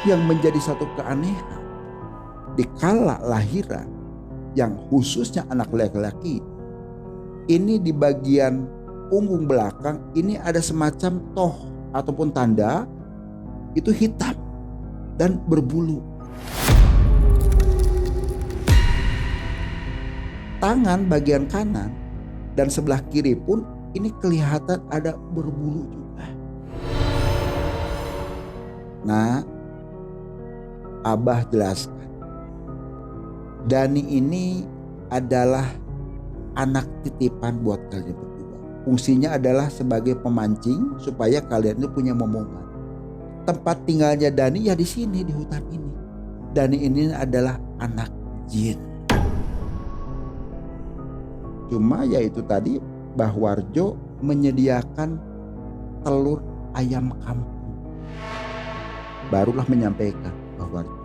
yang menjadi satu keanehan, dikala lahiran yang khususnya anak laki-laki, ini di bagian punggung belakang ini ada semacam toh ataupun tanda itu hitam dan berbulu. Tangan bagian kanan dan sebelah kiri pun ini kelihatan ada berbulu juga. Nah, Abah jelaskan, Dani ini adalah anak titipan buat kalian berdua. Fungsinya adalah sebagai pemancing supaya kalian itu punya momongan. Tempat tinggalnya Dani ya di sini, di hutan ini. Dani ini adalah anak jin. Cuma yaitu tadi Mbah Warjo menyediakan telur ayam kampung. Barulah menyampaikan Mbah Warjo.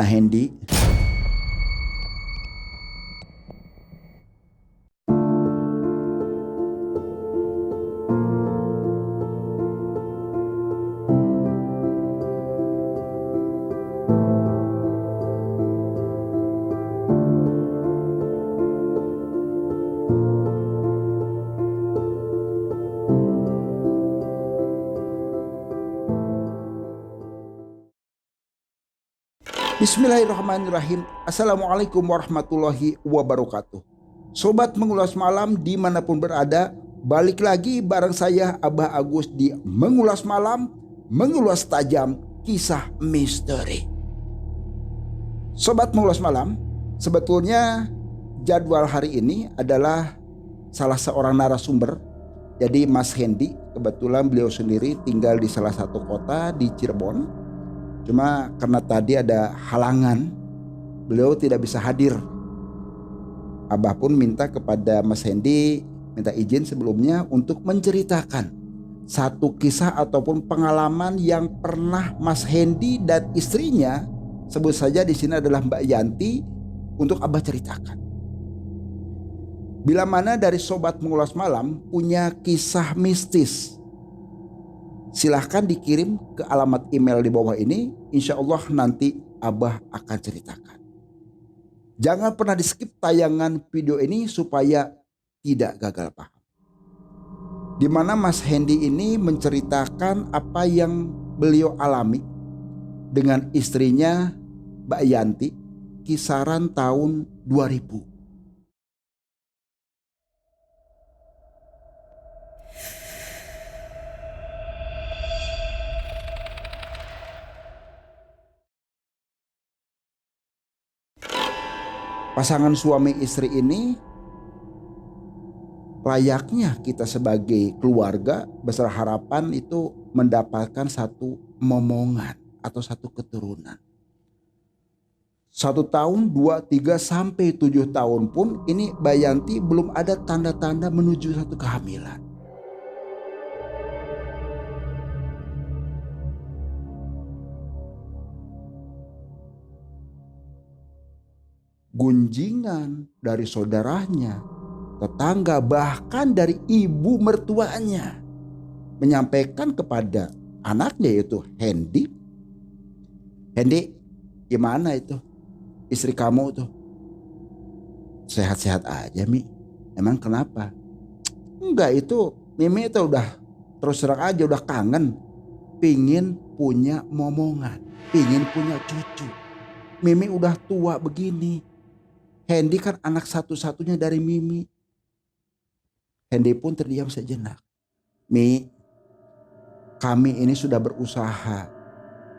Nah Hendy, Bismillahirrahmanirrahim. Assalamualaikum warahmatullahi wabarakatuh. Sobat Mengulas Malam dimanapun berada, balik lagi bareng saya Abah Agus di Mengulas Malam, mengulas tajam kisah misteri. Sobat Mengulas Malam, sebetulnya jadwal hari ini adalah salah seorang narasumber. Jadi Mas Hendy, kebetulan beliau sendiri tinggal di salah satu kota di Cirebon. Cuma karena tadi ada halangan, beliau tidak bisa hadir. Abah pun minta kepada Mas Hendy, minta izin sebelumnya untuk menceritakan satu kisah ataupun pengalaman yang pernah Mas Hendy dan istrinya, sebut saja di sini adalah Mbak Yanti, untuk Abah ceritakan. Bila mana dari Sobat Mengulas Malam punya kisah mistis, silahkan dikirim ke alamat email di bawah ini. Insya Allah nanti Abah akan ceritakan. Jangan pernah di skip tayangan video ini supaya tidak gagal paham. Di mana Mas Hendy ini menceritakan apa yang beliau alami dengan istrinya Mbak Yanti kisaran tahun 2000. Pasangan suami istri ini layaknya kita sebagai keluarga besar harapan itu mendapatkan satu momongan atau satu keturunan. 1 tahun, 2, 3 sampai 7 tahun pun ini Mbak Yanti belum ada tanda-tanda menuju satu kehamilan. Gunjingan dari saudaranya, tetangga, bahkan dari ibu mertuanya menyampaikan kepada anaknya yaitu Hendy, "Hendy, gimana itu istri kamu tuh? Sehat-sehat aja Mi. Emang kenapa?" "Enggak, itu Mimi itu udah terus terang aja udah kangen, pingin punya momongan, pingin punya cucu. Mimi udah tua begini. Hendy kan anak satu-satunya dari Mimi." Hendy pun terdiam sejenak. "Mi, kami ini sudah berusaha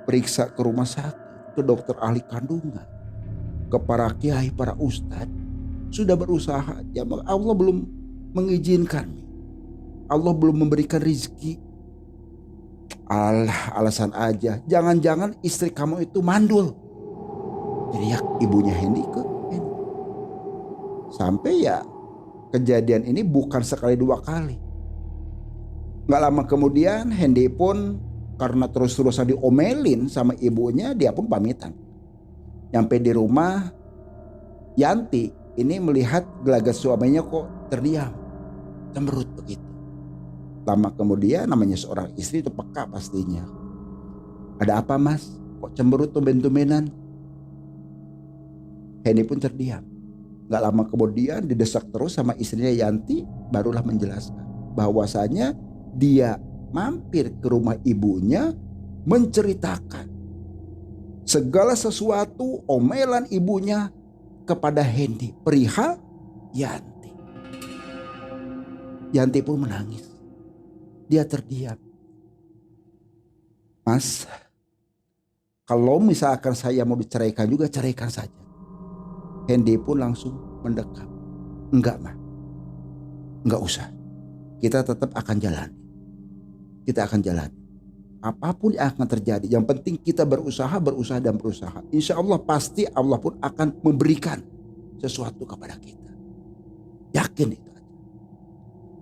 periksa ke rumah sakit, ke dokter ahli kandungan, ke para kiai, para ustadz. Sudah berusaha, ya Allah belum mengizinkan. Allah belum memberikan rezeki." "Alah, alasan aja. Jangan-jangan istri kamu itu mandul," teriak ibunya Hendy ke Hendy. Sampai ya kejadian ini bukan sekali 2 kali. Gak lama kemudian Hendy pun karena terus-terusan diomelin sama ibunya, dia pun pamitan. Nyampe di rumah, Yanti ini melihat gelagat suaminya kok terdiam, cemberut begitu. Lama kemudian namanya seorang istri itu peka pastinya. Ada apa mas? Kok cemberut tumben-tumbenan? Hendy pun terdiam. Gak lama kemudian didesak terus sama istrinya Yanti, barulah menjelaskan bahwasanya dia mampir ke rumah ibunya menceritakan segala sesuatu omelan ibunya kepada Hendy perihal Yanti. Yanti pun menangis. Dia terdiam. Mas, kalau misalkan saya mau diceraikan juga, ceraikan saja. Hendy pun langsung mendekat. Enggak mah, enggak usah. Kita tetap akan jalan. Kita akan jalan. Apapun yang akan terjadi, yang penting kita berusaha dan berusaha. Insya Allah pasti Allah pun akan memberikan sesuatu kepada kita. Yakin itu.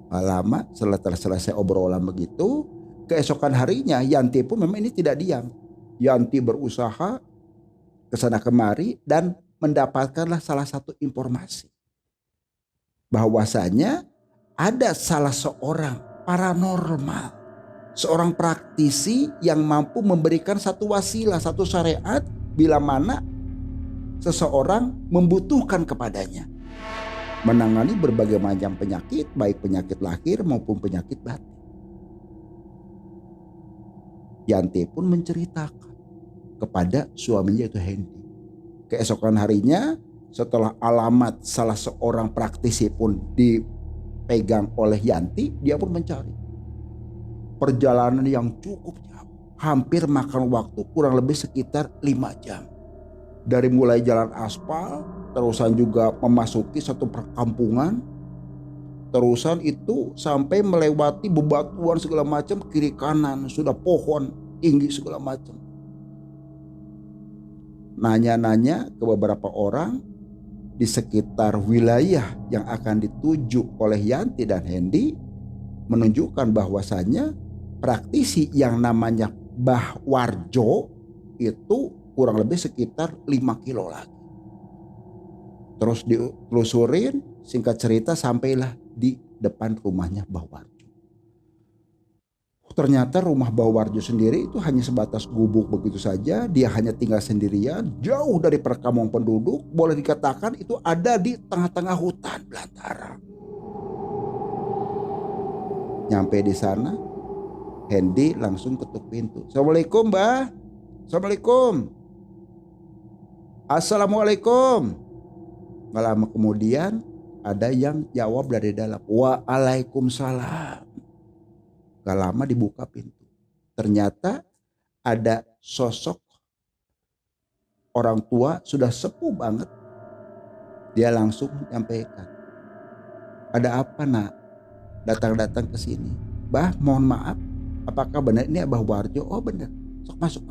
Lama setelah selesai obrolan begitu, keesokan harinya Yanti pun memang ini tidak diam. Yanti berusaha kesana kemari dan mendapatkanlah salah satu informasi bahwasanya ada salah seorang paranormal, seorang praktisi yang mampu memberikan satu wasilah, satu syariat bila mana seseorang membutuhkan kepadanya, menangani berbagai macam penyakit, baik penyakit lahir maupun penyakit batin. Yanti pun menceritakan kepada suaminya itu Hendy. Keesokan harinya setelah alamat salah seorang praktisi pun dipegang oleh Yanti, dia pun mencari. Perjalanan yang cukup jauh, hampir makan waktu kurang lebih sekitar 5 jam. Dari mulai jalan aspal, terusan juga memasuki satu perkampungan, terusan itu sampai melewati bebatuan segala macam, kiri kanan sudah pohon tinggi segala macam. Nanya-nanya ke beberapa orang di sekitar wilayah yang akan dituju oleh Yanti dan Hendy, menunjukkan bahwasannya praktisi yang namanya Mbah Warjo itu kurang lebih sekitar 5 kilo lagi. Terus ditelusurin, singkat cerita sampailah di depan rumahnya Mbah Warjo. Ternyata rumah Mbah Warjo sendiri itu hanya sebatas gubuk begitu saja. Dia hanya tinggal sendirian, jauh dari perkampungan penduduk. Boleh dikatakan itu ada di tengah-tengah hutan belantara. Nyampe di sana, Hendy langsung ketuk pintu. Assalamualaikum Mbah. Assalamualaikum. Assalamualaikum. Gak lama kemudian ada yang jawab dari dalam. Waalaikumsalam. Gak lama dibuka pintu. Ternyata ada sosok orang tua sudah sepuh banget. Dia langsung menyampaikan. Ada apa nak? Datang-datang ke sini. Bah, mohon maaf. Apakah benar ini Mbah Warjo? Oh benar. Sok masuk.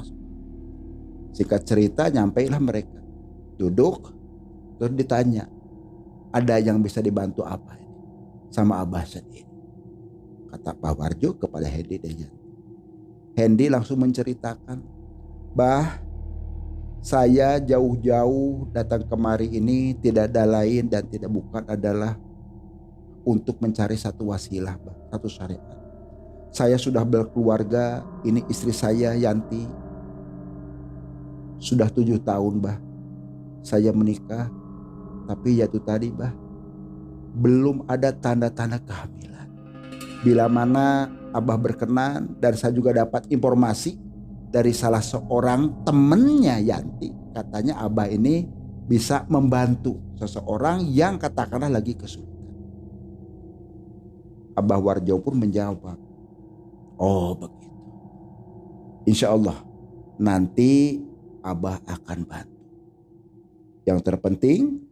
Singkat cerita nyampailah mereka. Duduk, terus ditanya, ada yang bisa dibantu apa ini sama Abah sendiri? Kata Mbah Warjo kepada Hendy dan Yanti. Hendy langsung menceritakan, Bah, saya jauh-jauh datang kemari ini tidak ada lain dan tidak bukan adalah untuk mencari satu wasilah, Bah, satu syariat. Saya sudah berkeluarga, ini istri saya Yanti. Sudah 7 tahun, Bah. Saya menikah, tapi ya itu tadi Bah, belum ada tanda-tanda kehamilan. Bila mana Abah berkenan dan saya juga dapat informasi dari salah seorang temennya Yanti, katanya Abah ini bisa membantu seseorang yang katakanlah lagi kesulitan. Abah Warjo pun menjawab, oh begitu. Insya Allah nanti Abah akan bantu. Yang terpenting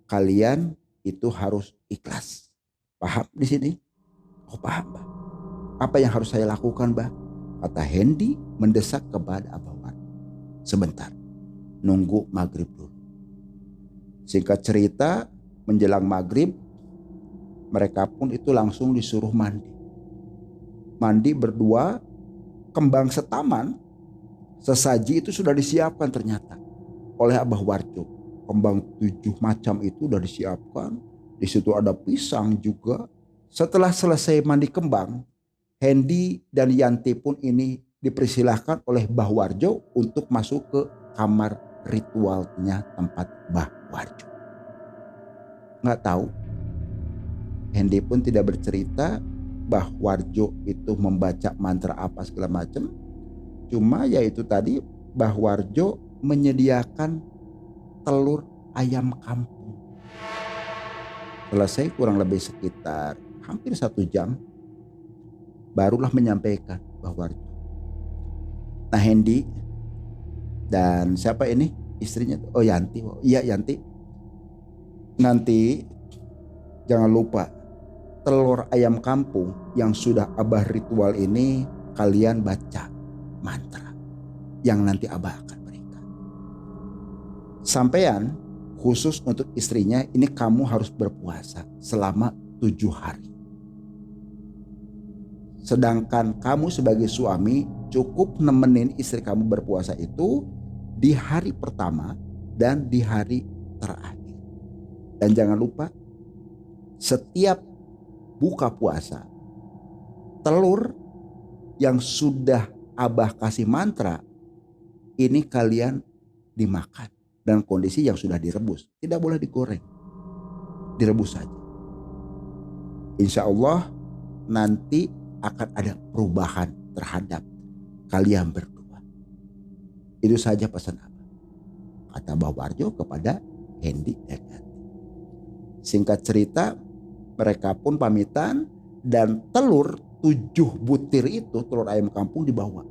kalian itu harus ikhlas. Paham di sini? Oh paham Mbah. Apa yang harus saya lakukan Mbah? Kata Hendy mendesak kepada Abah Warjo. Sebentar, nunggu maghrib dulu. Singkat cerita menjelang maghrib mereka pun itu langsung disuruh mandi. Mandi berdua, kembang setaman, sesaji itu sudah disiapkan ternyata oleh Abah Warjo. Kembang 7 macam itu sudah disiapkan. Di situ ada pisang juga. Setelah selesai mandi kembang, Hendy dan Yanti pun ini dipersilahkan oleh Mbah Warjo untuk masuk ke kamar ritualnya tempat Mbah Warjo. Nggak tahu, Hendy pun tidak bercerita Mbah Warjo itu membaca mantra apa segala macam. Cuma yaitu tadi Mbah Warjo menyediakan telur ayam kampung. Selesai kurang lebih sekitar hampir 1 jam, barulah menyampaikan Mbah Warjo. Nah Hendy dan siapa ini istrinya? Oh Yanti. Oh, iya Yanti. Nanti jangan lupa telur ayam kampung yang sudah Abah ritual ini kalian baca mantra yang nanti Abah akan berikan. Sampean khusus untuk istrinya ini kamu harus berpuasa selama 7 hari. Sedangkan kamu sebagai suami cukup nemenin istri kamu berpuasa itu di hari pertama dan di hari terakhir. Dan jangan lupa setiap buka puasa telur yang sudah Abah kasih mantra ini kalian dimakan dan kondisi yang sudah direbus, tidak boleh digoreng, direbus saja. Insya Allah nanti akan ada perubahan terhadap kalian berdua. Itu saja pesan Abah, kata Mbah Warjo kepada Hendy dan Yanti. Singkat cerita, mereka pun pamitan dan telur 7 butir itu, telur ayam kampung dibawa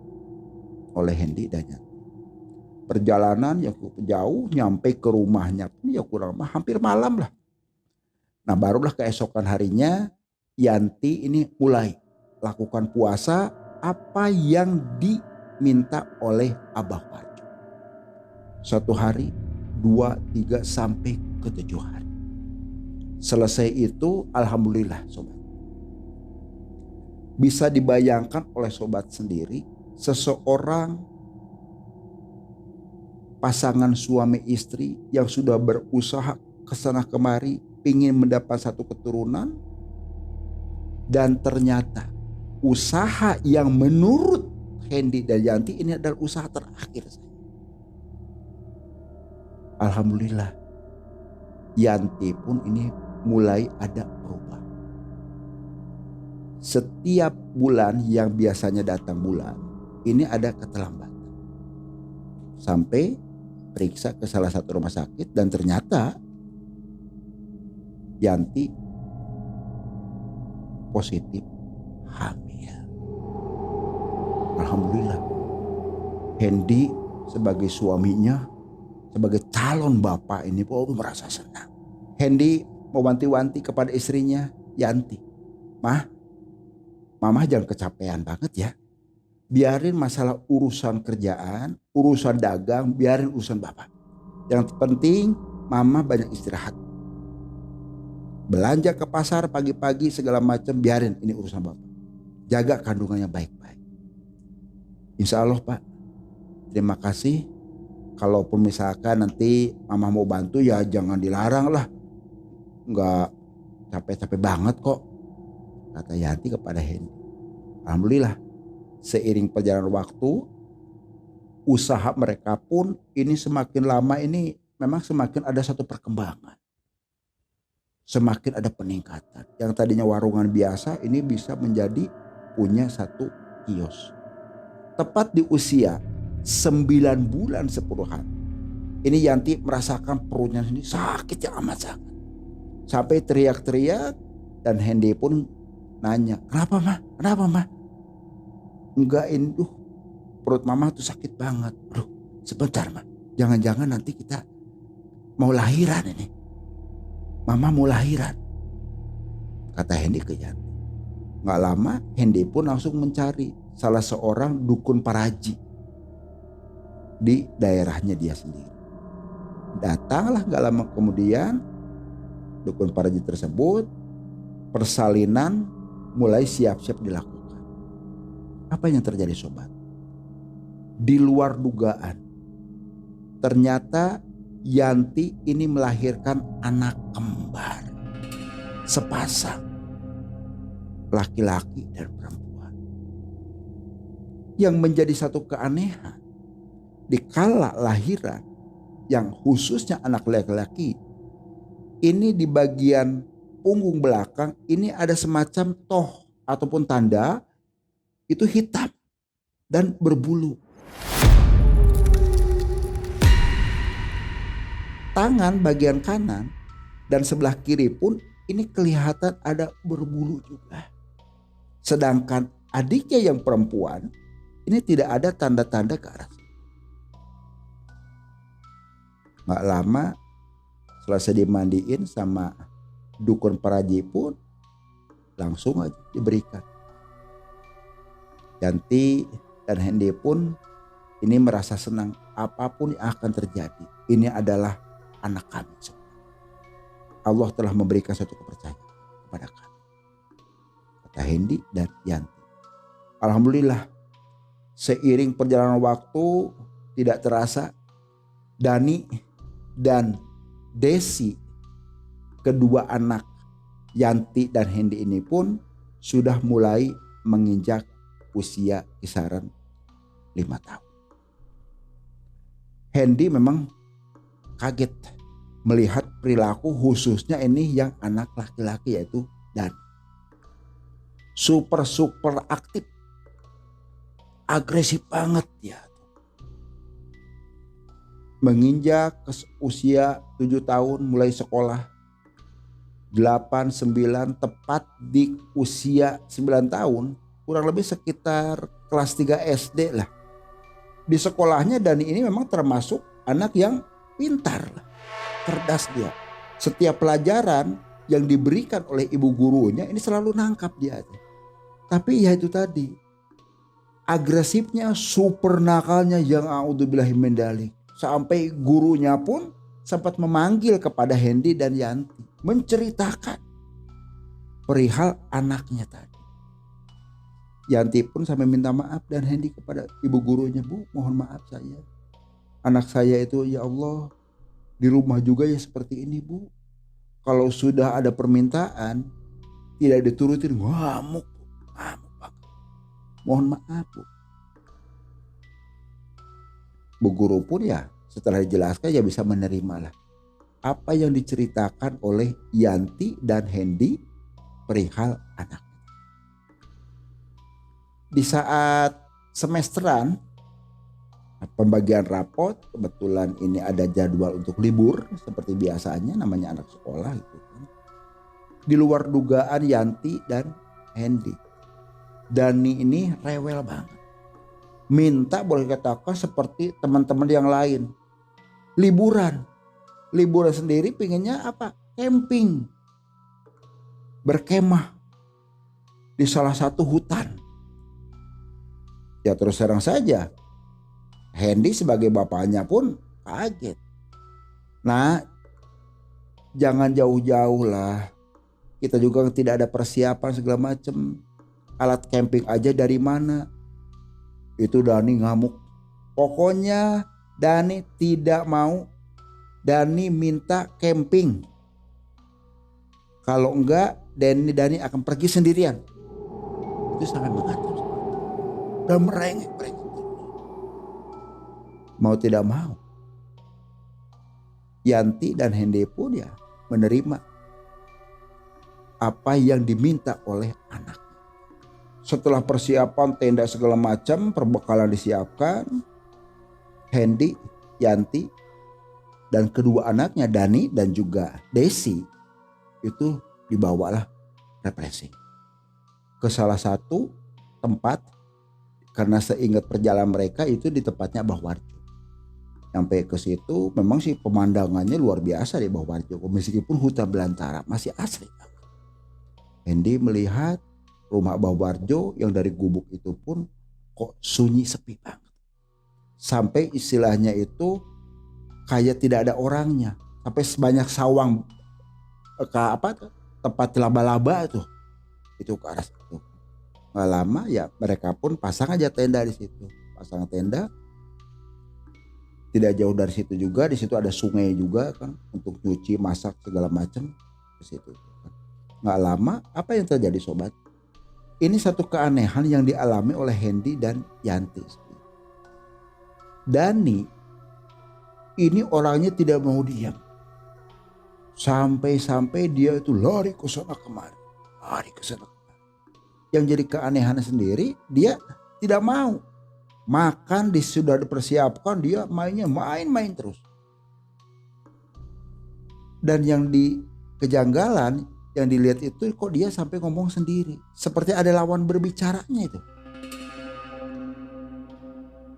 oleh Hendy dan Yanti. Perjalanan yang cukup jauh, nyampe ke rumahnya pun ya kurang hampir malam lah. Nah barulah keesokan harinya Yanti ini mulai lakukan puasa apa yang diminta oleh Abah Warjo. 1 hari, 2, 3 sampai ke 7 hari. Selesai itu alhamdulillah sobat. Bisa dibayangkan oleh sobat sendiri, seseorang pasangan suami istri yang sudah berusaha kesana kemari ingin mendapat satu keturunan, dan ternyata usaha yang menurut Hendy dan Yanti ini adalah usaha terakhir. Alhamdulillah Yanti pun ini mulai ada perubahan. Setiap bulan yang biasanya datang bulan ini ada keterlambatan. Sampai periksa ke salah satu rumah sakit dan ternyata Yanti positif hamil. Alhamdulillah Hendy sebagai suaminya, sebagai calon bapak ini pun merasa senang. Hendy mewanti-wanti kepada istrinya Yanti, Mama jangan kecapean banget ya. Biarin masalah urusan kerjaan, urusan dagang, biarin urusan bapak. Yang penting Mama banyak istirahat. Belanja ke pasar pagi-pagi segala macam, biarin ini urusan bapak. Jaga kandungannya baik-baik. Insya Allah Pak, terima kasih. Kalaupun misalkan nanti Mama mau bantu ya jangan dilarang lah. Enggak capek-capek banget kok, kata Yanti kepada Hendy. Alhamdulillah seiring perjalanan waktu, usaha mereka pun ini semakin lama ini memang semakin ada satu perkembangan. Semakin ada peningkatan. Yang tadinya warungan biasa ini bisa menjadi punya satu kios. Tepat di usia 9 bulan 10 hari. Ini Yanti merasakan perutnya ini sakit yang amat sangat. Sampai teriak-teriak dan Hendy pun nanya, kenapa mah? Kenapa mah? Enggak induh, perut mama tuh sakit banget. Aduh sebentar mah, jangan-jangan nanti kita mau lahiran ini. Mama mau lahiran, kata Hendy ke Yanti. Gak lama Hendy pun langsung mencari salah seorang dukun paraji di daerahnya dia sendiri. Datanglah gak lama kemudian dukun paraji tersebut, persalinan mulai siap-siap dilakukan. Apa yang terjadi sobat? Di luar dugaan, ternyata Yanti ini melahirkan anak kembar, sepasang, laki-laki dan perempuan. Yang menjadi satu keanehan di kala lahiran yang khususnya anak laki-laki ini di bagian punggung belakang ini ada semacam toh ataupun tanda itu hitam dan berbulu. Tangan bagian kanan dan sebelah kiri pun ini kelihatan ada berbulu juga. Sedangkan adiknya yang perempuan ini tidak ada tanda-tanda ke arah situ. Gak lama selesai dimandiin sama dukun peraji pun langsung aja diberikan. Yanti dan Hendy pun ini merasa senang apapun yang akan terjadi. Ini adalah anak kami. Allah telah memberikan satu kepercayaan kepada kami. Kata Hendy dan Yanti. Alhamdulillah seiring perjalanan waktu tidak terasa Dani dan Desi kedua anak Yanti dan Hendy ini pun sudah mulai menginjak usia kisaran 5 tahun. Hendy memang kaget melihat perilaku khususnya ini yang anak laki-laki yaitu Dani. Super aktif. Agresif banget ya. Menginjak usia 7 tahun mulai sekolah. 8, 9 tepat di usia 9 tahun. Kurang lebih sekitar kelas 3 SD lah. Di sekolahnya Dani ini memang termasuk anak yang pintar lah. Cerdas dia. Setiap pelajaran yang diberikan oleh ibu gurunya ini selalu nangkap dia. Tapi ya itu tadi. Agresifnya, super nakalnya yang a'udzubillahi min dzalik. Sampai gurunya pun sempat memanggil kepada Hendy dan Yanti. Menceritakan perihal anaknya tadi. Yanti pun sampai minta maaf dan Hendy kepada ibu gurunya. Bu, mohon maaf saya. Anak saya itu ya Allah di rumah juga ya seperti ini bu. Kalau sudah ada permintaan tidak diturutin ngamuk. Mohon maaf bu. Bu guru pun ya setelah dijelaskan ya bisa menerima lah. Apa yang diceritakan oleh Yanti dan Hendy perihal anak. Di saat semesteran pembagian rapot kebetulan ini ada jadwal untuk libur seperti biasanya namanya anak sekolah gitu kan. Di luar dugaan Yanti dan Hendy. Dani ini rewel banget. Minta boleh katakan seperti teman-teman yang lain. Liburan sendiri pengennya apa? Camping. Berkemah. Di salah satu hutan. Ya terus terang saja. Hendy sebagai bapaknya pun kaget. Nah jangan jauh-jauh lah. Kita juga tidak ada persiapan segala macam. Alat camping aja dari mana? Itu Dani ngamuk. Pokoknya Dani tidak mau. Dani minta camping. Kalau enggak Dani akan pergi sendirian. Itu sampai mengatur. Dan merengek. Mau tidak mau. Yanti dan Hendy pun ya menerima apa yang diminta oleh anak. Setelah persiapan tenda segala macam, perbekalan disiapkan. Hendy, Yanti, dan kedua anaknya Dani dan juga Desi itu dibawalah refreshing ke salah satu tempat karena seingat perjalanan mereka itu di tempatnya Bawharjo. Sampai ke situ memang sih pemandangannya luar biasa di Bawharjo meskipun hutan belantara masih asri. Hendy melihat rumah Bawharjo yang dari gubuk itu pun kok sunyi sepi banget. Sampai istilahnya itu kayak tidak ada orangnya. Sampai sebanyak sawang tempat laba-laba itu ke arah situ. Nggak lama ya mereka pun pasang aja tenda di situ. Pasang tenda. Tidak jauh dari situ juga, di situ ada sungai juga kan untuk cuci, masak segala macam di situ. Nggak lama apa yang terjadi sobat? Ini satu keanehan yang dialami oleh Hendy dan Yanti. Dani ini orangnya tidak mau diam. Sampai-sampai dia itu lari ke sana kemari. Lari ke sana kemari. Yang jadi keanehan sendiri, dia tidak mau. Makan sudah dipersiapkan, dia main terus. Dan yang di kejanggalan yang dilihat itu kok dia sampai ngomong sendiri. Seperti ada lawan berbicaranya itu.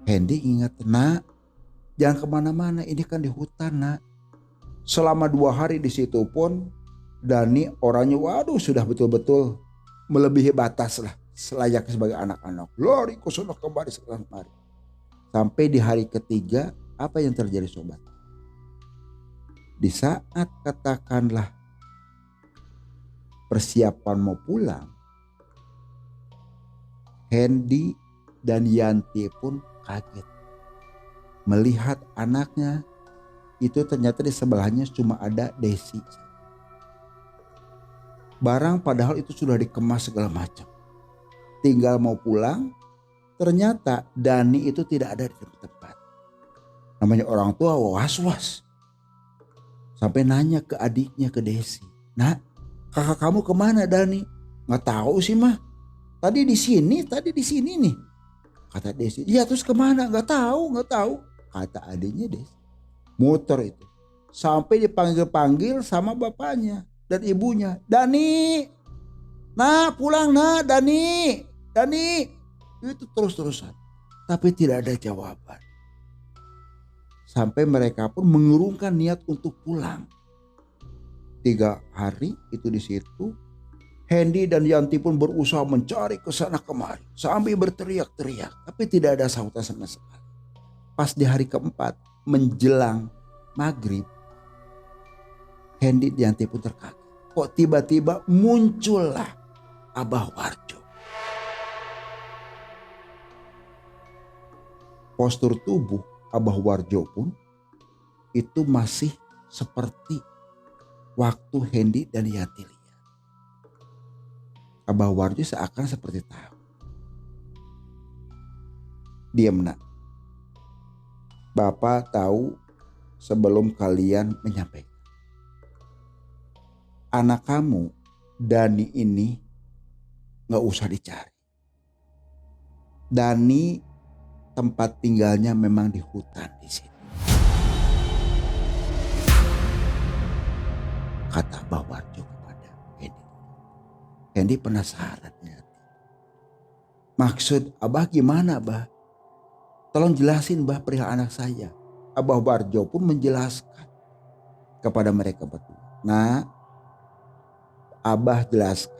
Hendy ingat, nak, jangan kemana-mana, ini kan di hutan, nak. Selama 2 hari di situ pun Dani orangnya sudah betul-betul melebihi batas lah. Selayaknya sebagai anak-anak. Lari ke sana kembali sekarang kemari. Sampai di hari ketiga, apa yang terjadi sobat? Di saat katakanlah persiapan mau pulang, Hendy dan Yanti pun kaget. Melihat anaknya itu ternyata di sebelahnya cuma ada Desi. Barang padahal itu sudah dikemas segala macam. Tinggal mau pulang, ternyata Dani itu tidak ada di tempat. Namanya orang tua was-was. Sampai nanya ke adiknya, ke Desi. Nah, kakak kamu kemana Dani? Nggak tahu sih mah. Tadi di sini nih. Kata Desi. Iya terus kemana? Nggak tahu. Kata adiknya Desi. Motor itu. Sampai dipanggil-panggil sama bapaknya dan ibunya. Dani. Nah pulang nak Dani. Itu terus-terusan. Tapi tidak ada jawaban. Sampai mereka pun mengurungkan niat untuk pulang. 3 hari itu di situ. Hendy dan Yanti pun berusaha mencari ke sana kemari. Sambil berteriak-teriak. Tapi tidak ada sautan sama sekali. Pas di hari keempat menjelang maghrib. Hendy dan Yanti pun terkaget. Kok tiba-tiba muncullah Abah Warjo. Postur tubuh Abah Warjo pun itu masih seperti waktu Hendy dan Yanti lihat. Abah Warjo seakan seperti tahu. Diam nak. Bapak tahu sebelum kalian menyampaikan. Anak kamu Dani ini gak usah dicari. Dani tempat tinggalnya memang di hutan di sini. Kata Abah Warjo kepada Hendy. Hendy penasaran. Maksud Abah gimana Abah? Tolong jelasin Abah perihal anak saya. Abah Warjo pun menjelaskan kepada mereka berdua. Nah, Abah jelaskan.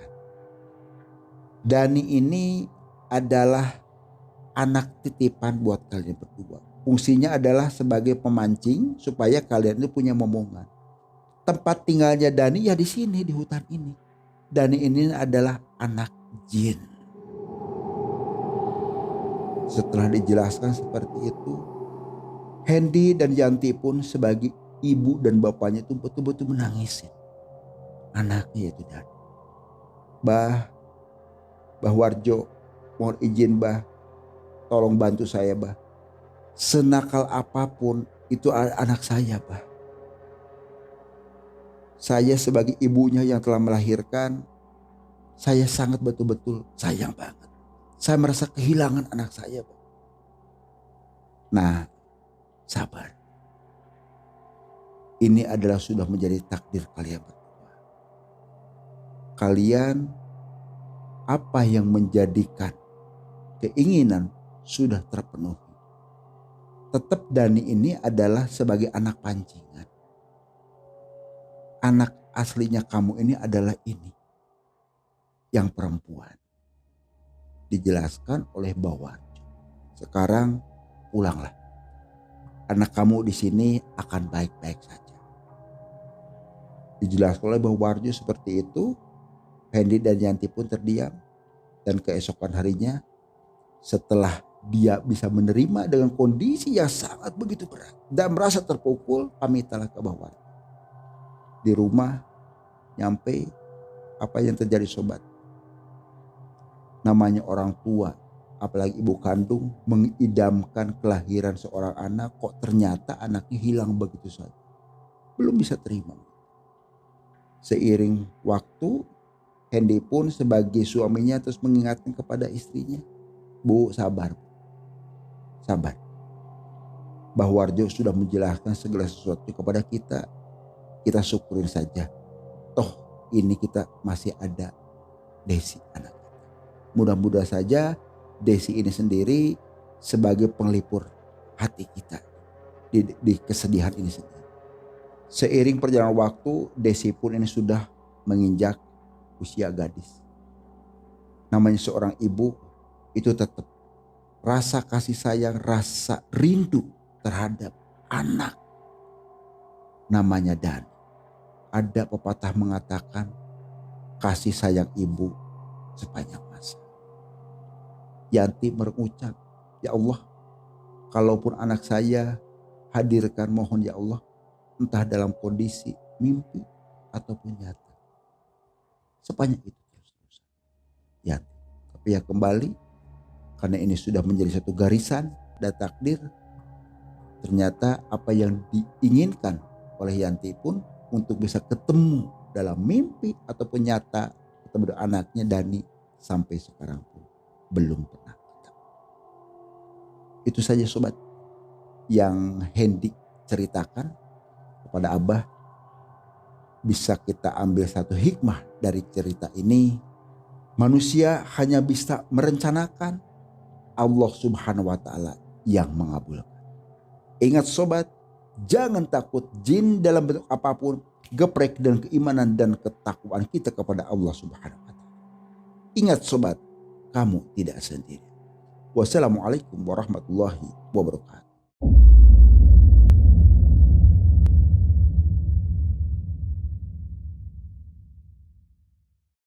Dani ini adalah anak titipan buat kalian berdua. Fungsinya adalah sebagai pemancing supaya kalian itu punya momongan. Tempat tinggalnya Dani ya di sini, di hutan ini. Dani ini adalah anak jin. Setelah dijelaskan seperti itu, Hendy dan Yanti pun sebagai ibu dan bapaknya itu betul-betul menangisin anaknya itu Dani. Bah Warjo, mohon izin Bah, tolong bantu saya Bah. Senakal apapun itu anak saya Bah. Saya sebagai ibunya yang telah melahirkan, saya sangat betul-betul sayang banget. Saya merasa kehilangan anak saya Bah. Nah, sabar. Ini adalah sudah menjadi takdir kalian berdua. Kalian apa yang menjadikan keinginan sudah terpenuhi. Tetap Dani ini adalah sebagai anak pancingan. Anak aslinya kamu ini adalah ini. Yang perempuan. Dijelaskan oleh Mbah Warjo. Sekarang pulanglah. Anak kamu di sini akan baik-baik saja. Dijelaskan oleh Mbah Warjo seperti itu. Hendy dan Yanti pun terdiam. Dan keesokan harinya setelah dia bisa menerima dengan kondisi yang sangat begitu berat dan merasa terpukul, pamitlah ke bawah. Di rumah nyampe apa yang terjadi sobat. Namanya orang tua, apalagi ibu kandung, mengidamkan kelahiran seorang anak, kok ternyata anaknya hilang begitu saja. Belum bisa terima. Seiring waktu, Hendy pun sebagai suaminya terus mengingatkan kepada istrinya, Bu, sabar. Sabar. Mbah Warjo sudah menjelaskan segala sesuatu kepada kita. Kita syukurin saja. Toh ini kita masih ada Desi anak. Mudah-mudahan saja Desi ini sendiri sebagai penglipur hati kita di kesedihan ini sendiri. Seiring perjalanan waktu, Desi pun ini sudah menginjak usia gadis. Namanya seorang ibu itu tetap rasa kasih sayang, rasa rindu terhadap anak. Namanya Dani. Ada pepatah mengatakan kasih sayang ibu sepanjang masa. Yanti mengucap, ya Allah, kalaupun anak saya hadirkan, mohon ya Allah, entah dalam kondisi mimpi ataupun nyata. Sepanjang itu terus-terusan. Yanti. Tapi ya kembali, karena ini sudah menjadi satu garisan dan takdir, ternyata apa yang diinginkan oleh Yanti pun untuk bisa ketemu dalam mimpi ataupun nyata ketemu dengan anaknya Dani sampai sekarang pun belum pernah ketemu. Itu saja sobat yang Hendy ceritakan kepada Abah. Bisa kita ambil satu hikmah dari cerita ini. Manusia hanya bisa merencanakan, Allah Subhanahu wa Ta'ala yang mengabulkan. Ingat sobat, jangan takut jin dalam bentuk apapun, geprek dan keimanan dan ketakwaan kita kepada Allah Subhanahu wa Ta'ala. Ingat sobat, kamu tidak sendiri. Wassalamualaikum warahmatullahi wabarakatuh.